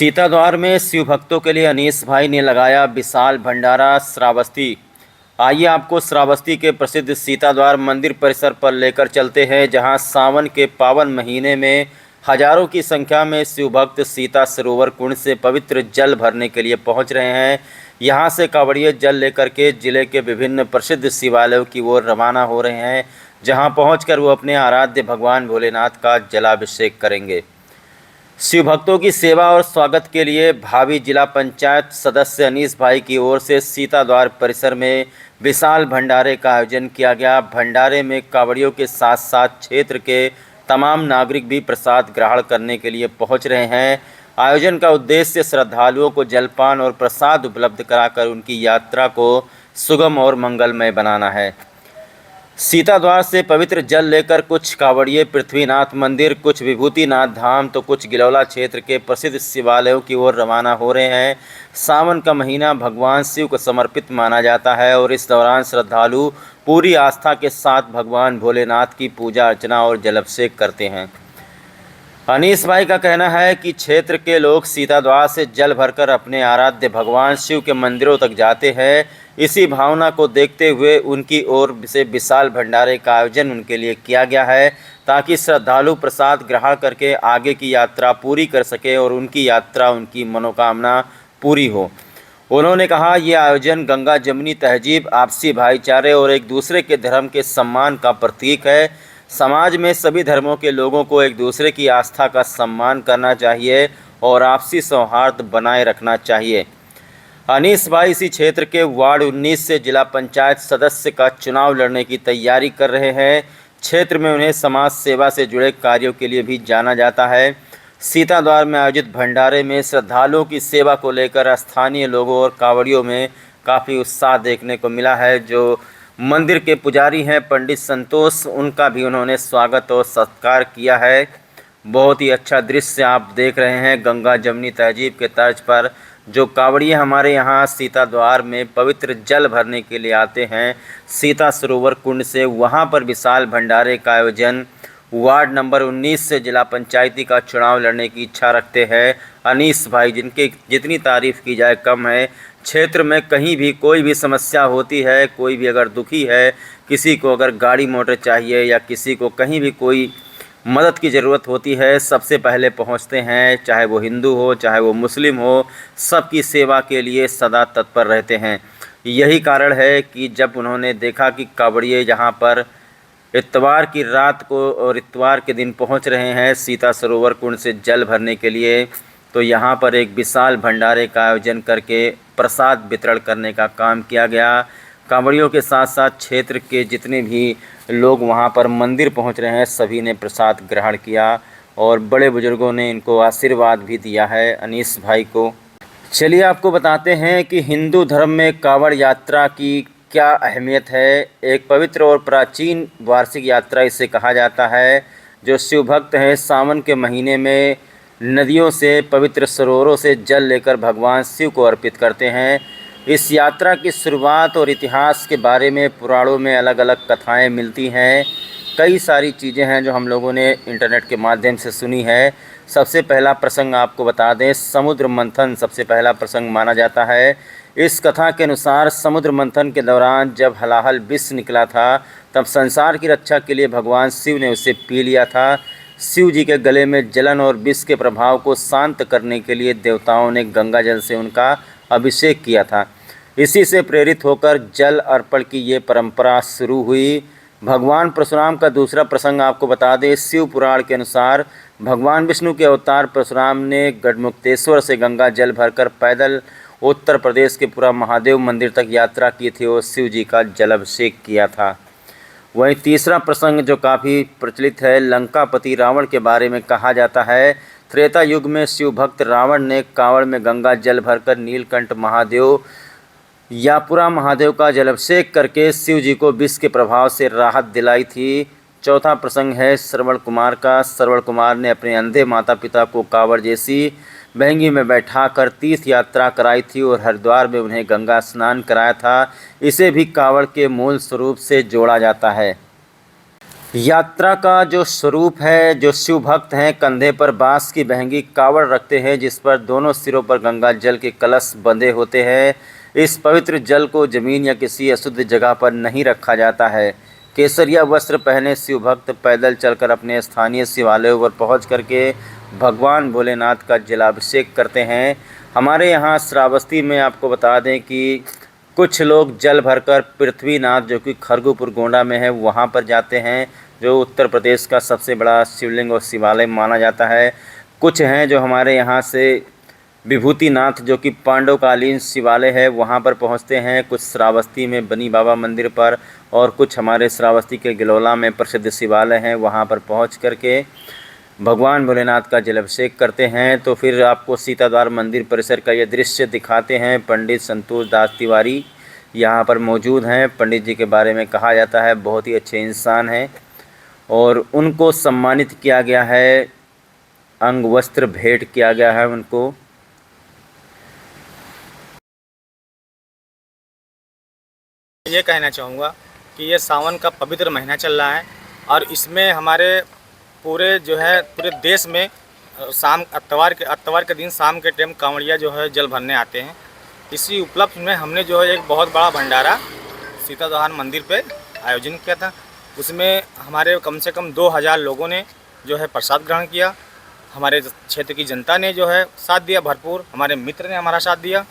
सीताद्वार में शिव भक्तों के लिए अनीस भाई ने लगाया विशाल भंडारा। श्रावस्ती, आइए आपको श्रावस्ती के प्रसिद्ध सीताद्वार मंदिर परिसर पर लेकर चलते हैं, जहां सावन के पावन महीने में हजारों की संख्या में शिव भक्त सीता सरोवर कुंड से पवित्र जल भरने के लिए पहुंच रहे हैं। यहां से कांवड़िए जल लेकर के जिले के विभिन्न प्रसिद्ध शिवालयों की ओर रवाना हो रहे हैं, जहां पहुंचकर वो अपने आराध्य भगवान भोलेनाथ का जलाभिषेक करेंगे। शिव भक्तों की सेवा और स्वागत के लिए भावी जिला पंचायत सदस्य अनीस भाई की ओर से सीताद्वार परिसर में विशाल भंडारे का आयोजन किया गया। भंडारे में कांवड़ियों के साथ साथ क्षेत्र के तमाम नागरिक भी प्रसाद ग्रहण करने के लिए पहुंच रहे हैं। आयोजन का उद्देश्य श्रद्धालुओं को जलपान और प्रसाद उपलब्ध कराकर उनकी यात्रा को सुगम और मंगलमय बनाना है। सीताद्वार से पवित्र जल लेकर कुछ कांवड़िए पृथ्वीनाथ मंदिर, कुछ विभूतिनाथ धाम तो कुछ गिलौला क्षेत्र के प्रसिद्ध शिवालयों की ओर रवाना हो रहे हैं। सावन का महीना भगवान शिव को समर्पित माना जाता है और इस दौरान श्रद्धालु पूरी आस्था के साथ भगवान भोलेनाथ की पूजा अर्चना और जलाभिषेक करते हैं। अनीस भाई का कहना है कि क्षेत्र के लोग सीताद्वार से जल भरकर अपने आराध्य भगवान शिव के मंदिरों तक जाते हैं। इसी भावना को देखते हुए उनकी ओर से विशाल भंडारे का आयोजन उनके लिए किया गया है, ताकि श्रद्धालु प्रसाद ग्रहण करके आगे की यात्रा पूरी कर सके और उनकी यात्रा, उनकी मनोकामना पूरी हो। उन्होंने कहा, ये आयोजन गंगा जमुनी तहजीब, आपसी भाईचारे और एक दूसरे के धर्म के सम्मान का प्रतीक है। समाज में सभी धर्मों के लोगों को एक दूसरे की आस्था का सम्मान करना चाहिए और आपसी सौहार्द बनाए रखना चाहिए। अनीस भाई इसी क्षेत्र के वार्ड 19 से जिला पंचायत सदस्य का चुनाव लड़ने की तैयारी कर रहे हैं। क्षेत्र में उन्हें समाज सेवा से जुड़े कार्यों के लिए भी जाना जाता है। सीताद्वार में आयोजित भंडारे में श्रद्धालुओं की सेवा को लेकर स्थानीय लोगों और कांवड़ियों में काफ़ी उत्साह देखने को मिला है। जो मंदिर के पुजारी हैं पंडित संतोष, उनका भी उन्होंने स्वागत और सत्कार किया है। बहुत ही अच्छा दृश्य आप देख रहे हैं। गंगा जमुनी तहजीब के तर्ज पर जो कांवड़िए हमारे यहाँ सीताद्वार में पवित्र जल भरने के लिए आते हैं सीता सरोवर कुंड से, वहाँ पर विशाल भंडारे का आयोजन वार्ड नंबर 19 से जिला पंचायती का चुनाव लड़ने की इच्छा रखते हैं अनीस भाई, जिनके जितनी तारीफ़ की जाए कम है। क्षेत्र में कहीं भी कोई भी समस्या होती है, कोई भी अगर दुखी है, किसी को अगर गाड़ी मोटर चाहिए या किसी को कहीं भी कोई मदद की ज़रूरत होती है, सबसे पहले पहुंचते हैं। चाहे वो हिंदू हो, चाहे वो मुस्लिम हो, सबकी सेवा के लिए सदा तत्पर रहते हैं। यही कारण है कि जब उन्होंने देखा कि कांवड़िए यहाँ पर इतवार की रात को और इतवार के दिन पहुंच रहे हैं सीता सरोवर कुंड से जल भरने के लिए, तो यहाँ पर एक विशाल भंडारे का आयोजन करके प्रसाद वितरण करने का काम किया गया। कांवड़ियों के साथ साथ क्षेत्र के जितने भी लोग वहाँ पर मंदिर पहुँच रहे हैं, सभी ने प्रसाद ग्रहण किया और बड़े बुजुर्गों ने इनको आशीर्वाद भी दिया है अनीस भाई को। चलिए आपको बताते हैं कि हिंदू धर्म में कांवड़ यात्रा की क्या अहमियत है। एक पवित्र और प्राचीन वार्षिक यात्रा इसे कहा जाता है। जो शिव भक्त हैं सावन के महीने में नदियों से, पवित्र सरोवरों से जल लेकर भगवान शिव को अर्पित करते हैं। इस यात्रा की शुरुआत और इतिहास के बारे में पुराणों में अलग अलग कथाएं मिलती हैं। कई सारी चीज़ें हैं जो हम लोगों ने इंटरनेट के माध्यम से सुनी है। सबसे पहला प्रसंग आपको बता दें, समुद्र मंथन सबसे पहला प्रसंग माना जाता है। इस कथा के अनुसार समुद्र मंथन के दौरान जब हलाहल विष निकला था, तब संसार की रक्षा के लिए भगवान शिव ने उसे पी लिया था। शिव जी के गले में जलन और विष के प्रभाव को शांत करने के लिए देवताओं ने गंगा जल से उनका अभिषेक किया था। इसी से प्रेरित होकर जल अर्पण की ये परंपरा शुरू हुई। भगवान परशुराम का दूसरा प्रसंग आपको बता दें, शिव पुराण के अनुसार भगवान विष्णु के अवतार परशुराम ने गढ़मुक्तेश्वर से गंगा जल भरकर पैदल उत्तर प्रदेश के पूरा महादेव मंदिर तक यात्रा की थी और शिव जी का जलाभिषेक किया था। वहीं तीसरा प्रसंग जो काफ़ी प्रचलित है, लंकापति रावण के बारे में कहा जाता है। त्रेता युग में शिव भक्त रावण ने कांवड़ में गंगा जल भरकर नीलकंठ महादेव या पूरा महादेव का जलाभिषेक करके शिव जी को विष के प्रभाव से राहत दिलाई थी। चौथा प्रसंग है श्रवण कुमार का। श्रवण कुमार ने अपने अंधे माता पिता को कांवड़ जैसी बहंगी में बैठाकर तीर्थ यात्रा कराई थी और हरिद्वार में उन्हें गंगा स्नान कराया था। इसे भी कांवड़ के मूल स्वरूप से जोड़ा जाता है। यात्रा का जो स्वरूप है, जो शिव भक्त हैं कंधे पर बांस की महंगी कावड़ रखते हैं जिस पर दोनों सिरों पर गंगा जल के कलश बंधे होते हैं। इस पवित्र जल को जमीन या किसी अशुद्ध जगह पर नहीं रखा जाता है। केसरिया वस्त्र पहने शिव भक्त पैदल चलकर अपने स्थानीय शिवालयों पर पहुँच करके भगवान भोलेनाथ का जलाभिषेक करते हैं। हमारे यहाँ श्रावस्ती में आपको बता दें कि कुछ लोग जल भरकर पृथ्वीनाथ जो कि खरगुपुर गोंडा में है वहाँ पर जाते हैं, जो उत्तर प्रदेश का सबसे बड़ा शिवलिंग और शिवालय माना जाता है। कुछ हैं जो हमारे यहाँ से विभूतिनाथ जो कि पांडवकालीन शिवालय है वहाँ पर पहुँचते हैं, कुछ श्रावस्ती में बनी बाबा मंदिर पर, और कुछ हमारे श्रावस्ती के गिलौला में प्रसिद्ध शिवालय हैं वहाँ पर पहुँच करके भगवान भोलेनाथ का जलाभिषेक करते हैं। तो फिर आपको सीताद्वार मंदिर परिसर का ये दृश्य दिखाते हैं। पंडित संतोष दास तिवारी यहाँ पर मौजूद हैं। पंडित जी के बारे में कहा जाता है बहुत ही अच्छे इंसान हैं और उनको सम्मानित किया गया है, अंग वस्त्र भेंट किया गया है उनको। ये कहना चाहूँगा कि ये सावन का पवित्र महीना चल रहा है और इसमें हमारे पूरे देश में शाम अतवार के दिन शाम के टाइम कांवड़िया जो है जल भरने आते हैं। इसी उपलक्ष्य में हमने जो है एक बहुत बड़ा भंडारा सीताद्वार मंदिर पे आयोजन किया था। उसमें हमारे कम से कम 2000 लोगों ने जो है प्रसाद ग्रहण किया। हमारे क्षेत्र की जनता ने जो है साथ दिया भरपूर, हमारे मित्र ने हमारा साथ दिया।